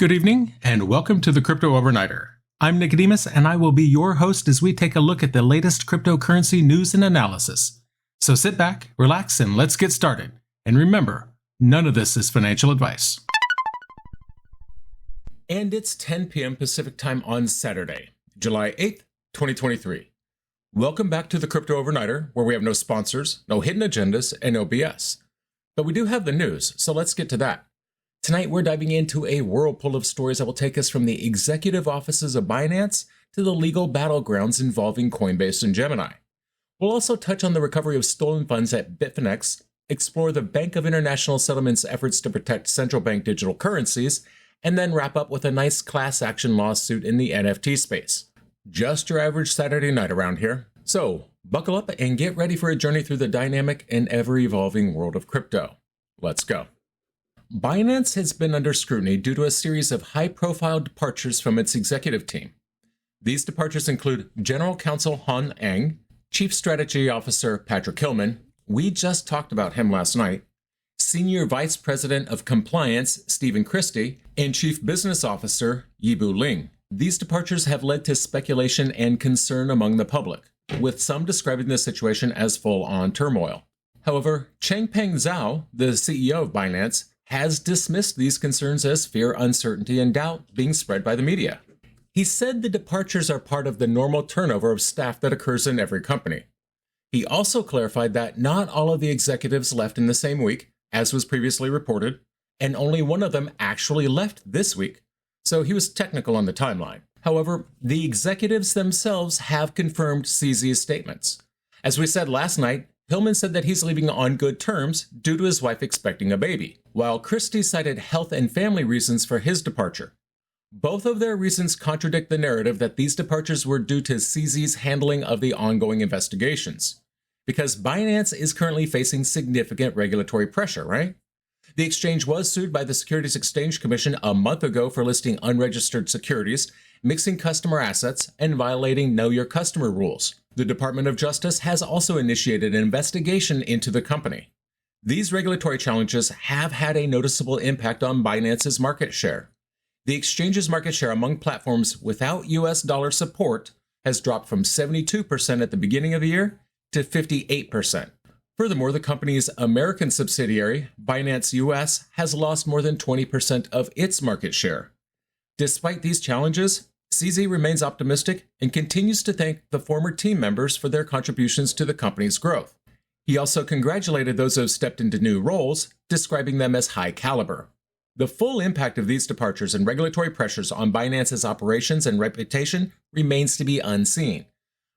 Good evening, and welcome to the Crypto Overnighter. I'm Nicodemus, and I will be your host as we take a look at the latest cryptocurrency news and analysis. So sit back, relax, and let's get started. And remember, none of this is financial advice. And it's 10 p.m. Pacific time on Saturday, July 8th, 2023. Welcome back to the Crypto Overnighter, where we have no sponsors, no hidden agendas, and no BS. But we do have the news, so let's get to that. Tonight, we're diving into a whirlpool of stories that will take us from the executive offices of Binance to the legal battlegrounds involving Coinbase and Gemini. We'll also touch on the recovery of stolen funds at Bitfinex, explore the Bank of International Settlements' efforts to protect central bank digital currencies, and then wrap up with a nice class action lawsuit in the NFT space. Just your average Saturday night around here. So, buckle up and get ready for a journey through the dynamic and ever-evolving world of crypto. Let's go. Binance has been under scrutiny due to a series of high-profile departures from its executive team. These departures include General Counsel Han Eng, Chief Strategy Officer Patrick Hillman, we just talked about him last night, Senior Vice President of Compliance Stephen Christie, and Chief Business Officer Yibu Ling. These departures have led to speculation and concern among the public, with some describing the situation as full-on turmoil. However, Changpeng Zhao, the CEO of Binance, has dismissed these concerns as fear, uncertainty, and doubt being spread by the media. He said the departures are part of the normal turnover of staff that occurs in every company. He also clarified that not all of the executives left in the same week, as was previously reported, and only one of them actually left this week, so he was technical on the timeline. However, the executives themselves have confirmed CZ's statements. As we said last night, Hillman said that he's leaving on good terms due to his wife expecting a baby, while Christie cited health and family reasons for his departure. Both of their reasons contradict the narrative that these departures were due to CZ's handling of the ongoing investigations, because Binance is currently facing significant regulatory pressure, right? The exchange was sued by the Securities Exchange Commission a month ago for listing unregistered securities, mixing customer assets, and violating Know Your Customer rules. The Department of Justice has also initiated an investigation into the company. These regulatory challenges have had a noticeable impact on Binance's market share. The exchange's market share among platforms without US dollar support has dropped from 72% at the beginning of the year to 58%. Furthermore, the company's American subsidiary, Binance US, has lost more than 20% of its market share. Despite these challenges, CZ remains optimistic and continues to thank the former team members for their contributions to the company's growth. He also congratulated those who have stepped into new roles, describing them as high caliber. The full impact of these departures and regulatory pressures on Binance's operations and reputation remains to be unseen,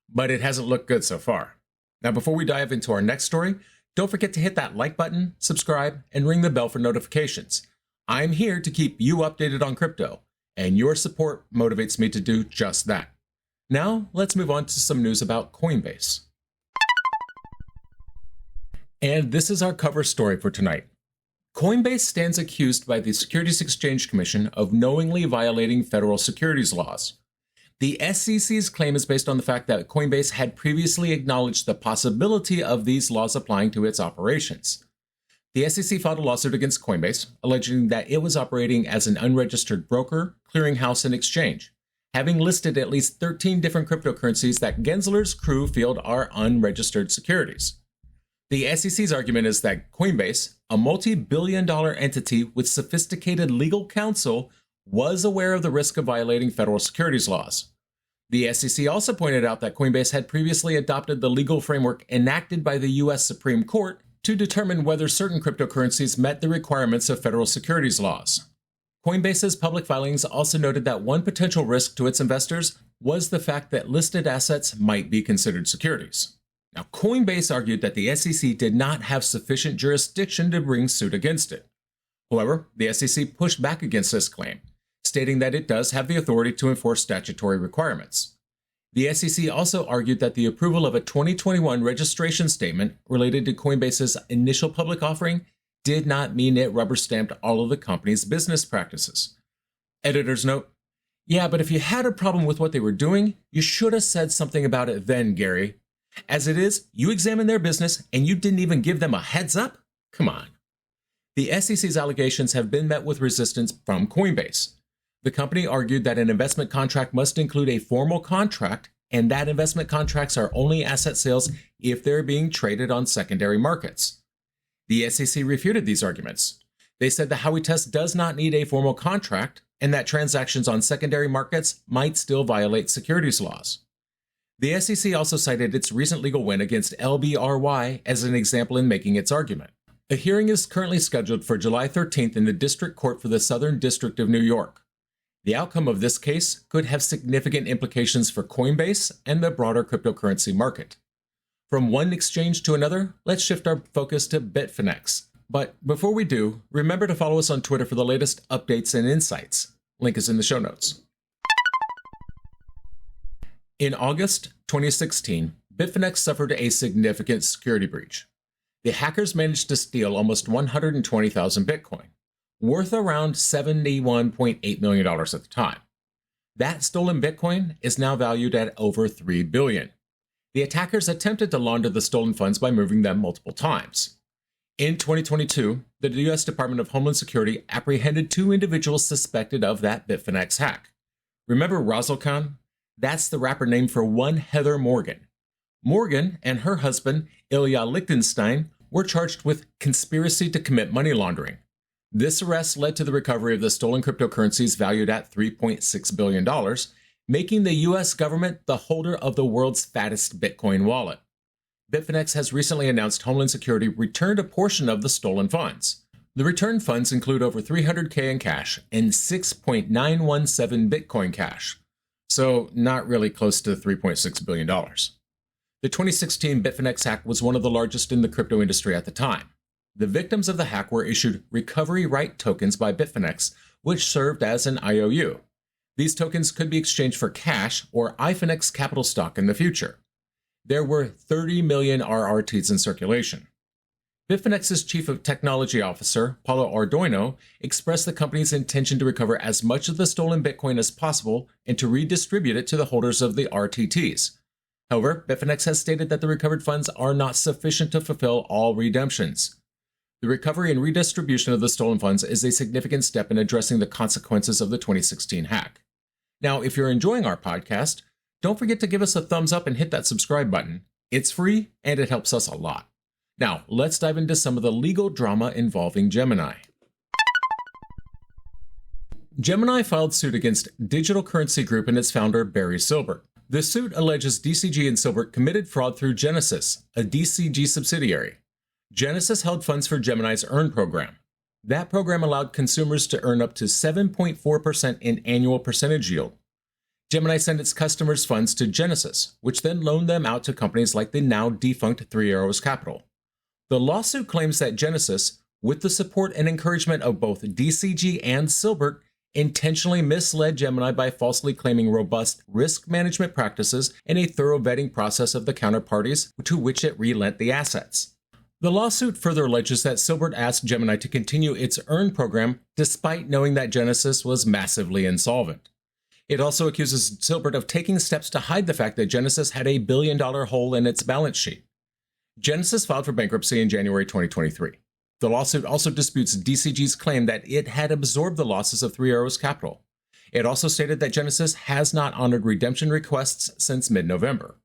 but it hasn't looked good so far. Now, before we dive into our next story, don't forget to hit that like button, subscribe, and ring the bell for notifications. I'm here to keep you updated on crypto, and your support motivates me to do just that. Now, let's move on to some news about Coinbase. And this is our cover story for tonight. Coinbase stands accused by the Securities Exchange Commission of knowingly violating federal securities laws. The SEC's claim is based on the fact that Coinbase had previously acknowledged the possibility of these laws applying to its operations. The SEC filed a lawsuit against Coinbase, alleging that it was operating as an unregistered broker, clearinghouse, and exchange, having listed at least 13 different cryptocurrencies that Gensler's crew feel are unregistered securities. The SEC's argument is that Coinbase, a multi-billion-dollar entity with sophisticated legal counsel, was aware of the risk of violating federal securities laws. The SEC also pointed out that Coinbase had previously adopted the legal framework enacted by the U.S. Supreme Court to determine whether certain cryptocurrencies met the requirements of federal securities laws. Coinbase's public filings also noted that one potential risk to its investors was the fact that listed assets might be considered securities. Now, Coinbase argued that the SEC did not have sufficient jurisdiction to bring suit against it. However, the SEC pushed back against this claim, stating that it does have the authority to enforce statutory requirements. The SEC also argued that the approval of a 2021 registration statement related to Coinbase's initial public offering did not mean it rubber-stamped all of the company's business practices. Editor's note: yeah, but if you had a problem with what they were doing, you should have said something about it then, Gary. As it is, you examined their business and you didn't even give them a heads up? Come on. The SEC's allegations have been met with resistance from Coinbase. The company argued that an investment contract must include a formal contract and that investment contracts are only asset sales if they're being traded on secondary markets. The SEC refuted these arguments. They said the Howey test does not need a formal contract and that transactions on secondary markets might still violate securities laws. The SEC also cited its recent legal win against LBRY as an example in making its argument. A hearing is currently scheduled for July 13th in the District Court for the Southern District of New York. The outcome of this case could have significant implications for Coinbase and the broader cryptocurrency market. From one exchange to another, let's shift our focus to Bitfinex. But before we do, remember to follow us on Twitter for the latest updates and insights. Link is in the show notes. In August 2016, Bitfinex suffered a significant security breach. The hackers managed to steal almost 120,000 Bitcoin, worth around $71.8 million at the time. That stolen Bitcoin is now valued at over $3 billion. The attackers attempted to launder the stolen funds by moving them multiple times. In 2022, the U.S. Department of Homeland Security apprehended 2 individuals suspected of that Bitfinex hack. Remember Razzle Khan? That's the rapper name for one Heather Morgan. Morgan and her husband, Ilya Lichtenstein, were charged with conspiracy to commit money laundering. This arrest led to the recovery of the stolen cryptocurrencies valued at $3.6 billion, making the U.S. government the holder of the world's fattest Bitcoin wallet. Bitfinex has recently announced Homeland Security returned a portion of the stolen funds. The returned funds include over $300K in cash and 6.917 Bitcoin cash, so not really close to $3.6 billion. The 2016 Bitfinex hack was one of the largest in the crypto industry at the time. The victims of the hack were issued recovery right tokens by Bitfinex, which served as an IOU. These tokens could be exchanged for cash or iFinex capital stock in the future. There were 30 million RRTs in circulation. Bitfinex's Chief of Technology Officer, Paulo Ardoino, expressed the company's intention to recover as much of the stolen Bitcoin as possible and to redistribute it to the holders of the RTTs. However, Bitfinex has stated that the recovered funds are not sufficient to fulfill all redemptions. The recovery and redistribution of the stolen funds is a significant step in addressing the consequences of the 2016 hack. Now, if you're enjoying our podcast, don't forget to give us a thumbs up and hit that subscribe button. It's free and it helps us a lot. Now, let's dive into some of the legal drama involving Gemini. Gemini filed suit against Digital Currency Group and its founder, Barry Silbert. The suit alleges DCG and Silbert committed fraud through Genesis, a DCG subsidiary. Genesis held funds for Gemini's Earn program. That program allowed consumers to earn up to 7.4% in annual percentage yield. Gemini sent its customers' funds to Genesis, which then loaned them out to companies like the now defunct Three Arrows Capital. The lawsuit claims that Genesis, with the support and encouragement of both DCG and Silbert, intentionally misled Gemini by falsely claiming robust risk management practices and a thorough vetting process of the counterparties to which it relent the assets. The lawsuit further alleges that Silbert asked Gemini to continue its Earn program despite knowing that Genesis was massively insolvent. It also accuses Silbert of taking steps to hide the fact that Genesis had a $1 billion hole in its balance sheet. Genesis filed for bankruptcy in January 2023. The lawsuit also disputes DCG's claim that it had absorbed the losses of Three Arrows Capital. It also stated that Genesis has not honored redemption requests since mid-November.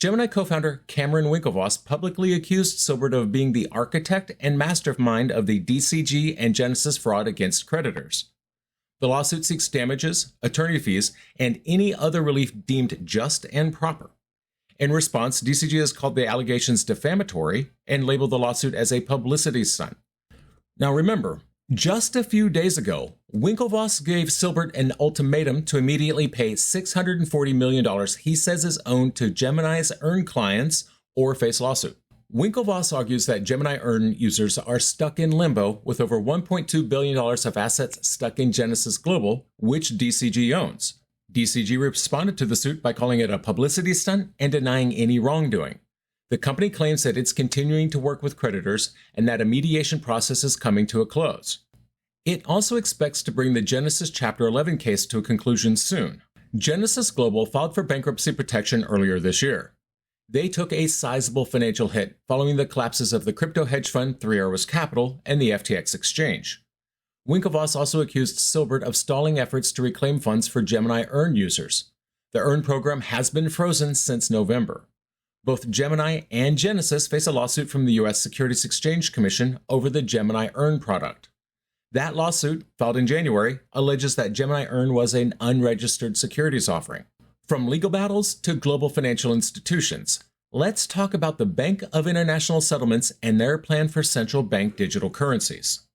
Gemini co-founder Cameron Winklevoss publicly accused Silbert of being the architect and mastermind of the DCG and Genesis fraud against creditors. The lawsuit seeks damages, attorney fees, and any other relief deemed just and proper. In response, DCG has called the allegations defamatory and labeled the lawsuit as a publicity stunt. Now remember, just a few days ago, Winklevoss gave Silbert an ultimatum to immediately pay $640 million he says is owed to Gemini's Earn clients or face lawsuit. Winklevoss argues that Gemini Earn users are stuck in limbo with over $1.2 billion of assets stuck in Genesis Global, which DCG owns. DCG responded to the suit by calling it a publicity stunt and denying any wrongdoing. The company claims that it's continuing to work with creditors and that a mediation process is coming to a close. It also expects to bring the Genesis Chapter 11 case to a conclusion soon. Genesis Global filed for bankruptcy protection earlier this year. They took a sizable financial hit following the collapses of the crypto hedge fund Three Arrows Capital and the FTX exchange. Winklevoss also accused Silbert of stalling efforts to reclaim funds for Gemini Earn users. The Earn program has been frozen since November. Both Gemini and Genesis face a lawsuit from the U.S. Securities Exchange Commission over the Gemini Earn product. That lawsuit, filed in January, alleges that Gemini Earn was an unregistered securities offering. From legal battles to global financial institutions, let's talk about the Bank of International Settlements and their plan for central bank digital currencies.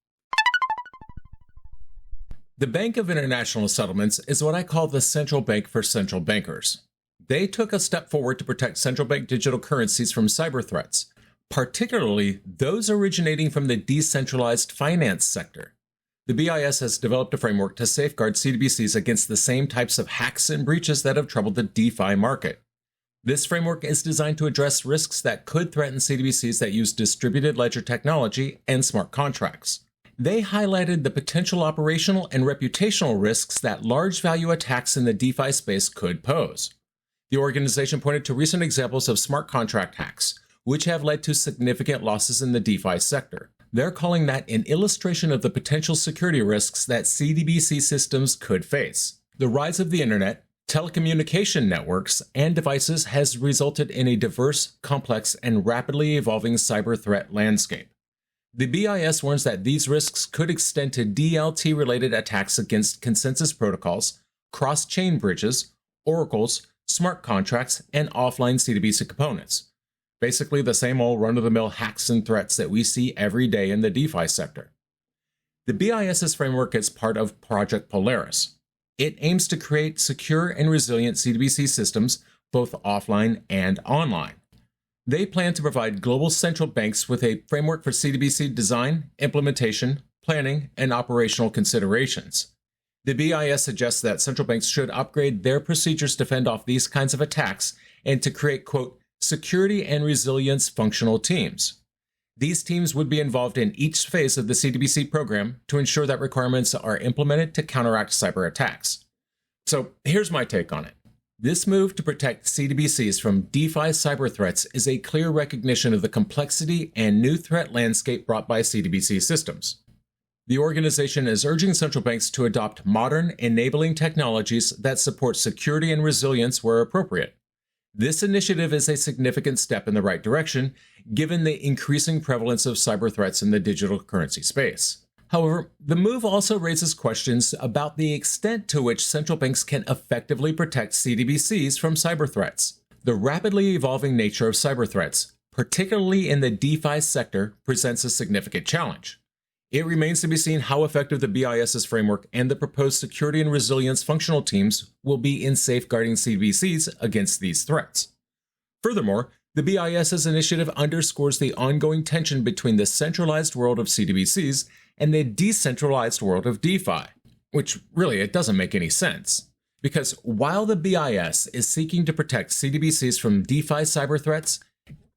The Bank of International Settlements is what I call the central bank for central bankers. They took a step forward to protect central bank digital currencies from cyber threats, particularly those originating from the decentralized finance sector. The BIS has developed a framework to safeguard CBDCs against the same types of hacks and breaches that have troubled the DeFi market. This framework is designed to address risks that could threaten CBDCs that use distributed ledger technology and smart contracts. They highlighted the potential operational and reputational risks that large value attacks in the DeFi space could pose. The organization pointed to recent examples of smart contract hacks, which have led to significant losses in the DeFi sector. They're calling that an illustration of the potential security risks that CBDC systems could face. The rise of the internet, telecommunication networks, and devices has resulted in a diverse, complex, and rapidly evolving cyber threat landscape. The BIS warns that these risks could extend to DLT-related attacks against consensus protocols, cross-chain bridges, oracles, smart contracts, and offline CBDC components. Basically the same old run-of-the-mill hacks and threats that we see every day in the DeFi sector. The BIS's framework is part of Project Polaris. It aims to create secure and resilient CBDC systems, both offline and online. They plan to provide global central banks with a framework for CBDC design, implementation, planning, and operational considerations. The BIS suggests that central banks should upgrade their procedures to fend off these kinds of attacks and to create, quote, security and resilience functional teams. These teams would be involved in each phase of the CBDC program to ensure that requirements are implemented to counteract cyber attacks. So here's my take on it. This move to protect CBDCs from DeFi cyber threats is a clear recognition of the complexity and new threat landscape brought by CBDC systems. The organization is urging central banks to adopt modern, enabling technologies that support security and resilience where appropriate. This initiative is a significant step in the right direction, given the increasing prevalence of cyber threats in the digital currency space. However, the move also raises questions about the extent to which central banks can effectively protect CBDCs from cyber threats. The rapidly evolving nature of cyber threats, particularly in the DeFi sector, presents a significant challenge. It remains to be seen how effective the BIS's framework and the proposed security and resilience functional teams will be in safeguarding CBDCs against these threats. Furthermore, the BIS's initiative underscores the ongoing tension between the centralized world of CBDCs and the decentralized world of DeFi, which really it doesn't make any sense. Because while the BIS is seeking to protect CBDCs from DeFi cyber threats,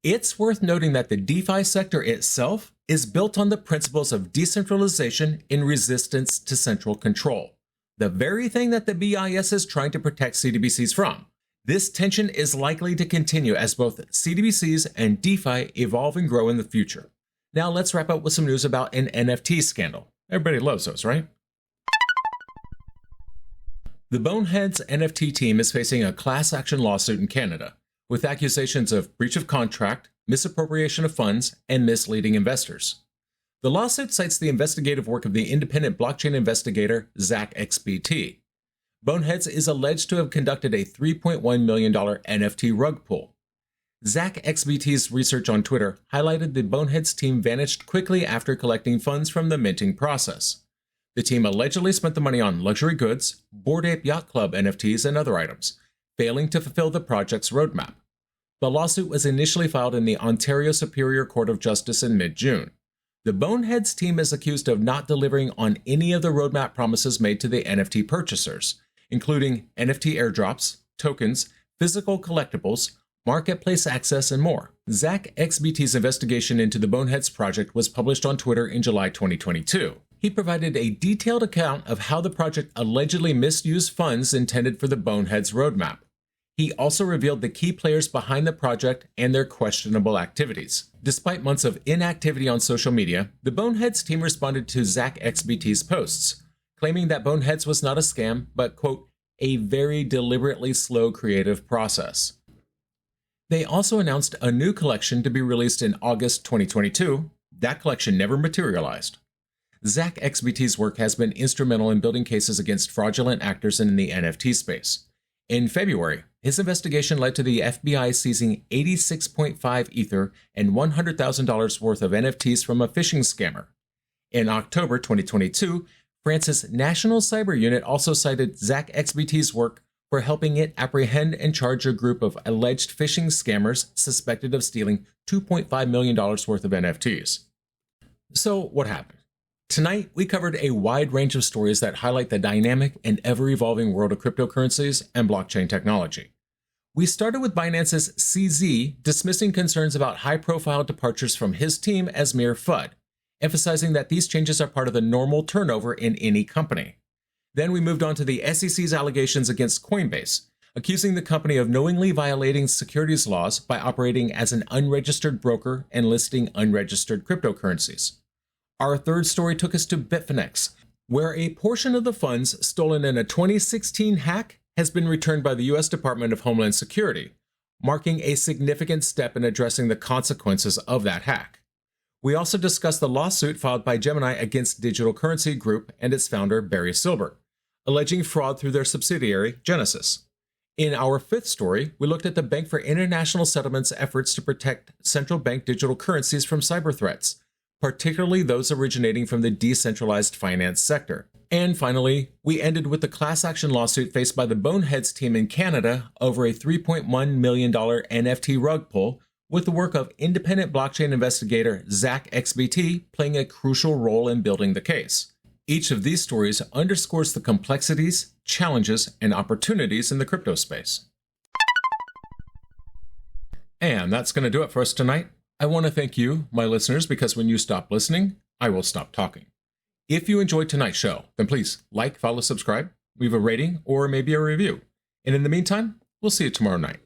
it's worth noting that the DeFi sector itself is built on the principles of decentralization in resistance to central control, the very thing that the BIS is trying to protect CBDCs from. This tension is likely to continue as both CBDCs and DeFi evolve and grow in the future. Now let's wrap up with some news about an NFT scandal. Everybody loves those, right? The Boneheads NFT team is facing a class action lawsuit in Canada, with accusations of breach of contract, misappropriation of funds, and misleading investors. The lawsuit cites the investigative work of the independent blockchain investigator ZachXBT. Boneheads is alleged to have conducted a $3.1 million NFT rug pull. ZachXBT's research on Twitter highlighted the Boneheads team vanished quickly after collecting funds from the minting process. The team allegedly spent the money on luxury goods, Bored Ape Yacht Club NFTs, and other items, failing to fulfill the project's roadmap. The lawsuit was initially filed in the Ontario Superior Court of Justice in mid-June. The Boneheads team is accused of not delivering on any of the roadmap promises made to the NFT purchasers, including NFT airdrops, tokens, physical collectibles, marketplace access, and more. ZachXBT's investigation into the Boneheads project was published on Twitter in July 2022. He provided a detailed account of how the project allegedly misused funds intended for the Boneheads roadmap. He also revealed the key players behind the project and their questionable activities. Despite months of inactivity on social media, the Boneheads team responded to ZachXBT's posts, claiming that Boneheads was not a scam, but, quote, a very deliberately slow creative process. They also announced a new collection to be released in August 2022. That collection never materialized. ZachXBT's work has been instrumental in building cases against fraudulent actors in the NFT space. In February, his investigation led to the FBI seizing 86.5 Ether and $100,000 worth of NFTs from a phishing scammer. In October 2022, France's National Cyber Unit also cited ZachXBT's work for helping it apprehend and charge a group of alleged phishing scammers suspected of stealing $2.5 million worth of NFTs. So, what happened? Tonight, we covered a wide range of stories that highlight the dynamic and ever-evolving world of cryptocurrencies and blockchain technology. We started with Binance's CZ dismissing concerns about high-profile departures from his team as mere FUD, emphasizing that these changes are part of the normal turnover in any company. Then we moved on to the SEC's allegations against Coinbase, accusing the company of knowingly violating securities laws by operating as an unregistered broker and listing unregistered cryptocurrencies. Our third story took us to Bitfinex, where a portion of the funds stolen in a 2016 hack has been returned by the U.S. Department of Homeland Security, marking a significant step in addressing the consequences of that hack. We also discussed the lawsuit filed by Gemini against Digital Currency Group and its founder, Barry Silbert, alleging fraud through their subsidiary, Genesis. In our fifth story, we looked at the Bank for International Settlements' efforts to protect central bank digital currencies from cyber threats, particularly those originating from the decentralized finance sector. And finally, we ended with the class action lawsuit faced by the Boneheads team in Canada over a $3.1 million NFT rug pull, with the work of independent blockchain investigator ZachXBT playing a crucial role in building the case. Each of these stories underscores the complexities, challenges, and opportunities in the crypto space. And that's going to do it for us tonight. I want to thank you, my listeners, because when you stop listening, I will stop talking. If you enjoyed tonight's show, then please like, follow, subscribe, leave a rating, or maybe a review. And in the meantime, we'll see you tomorrow night.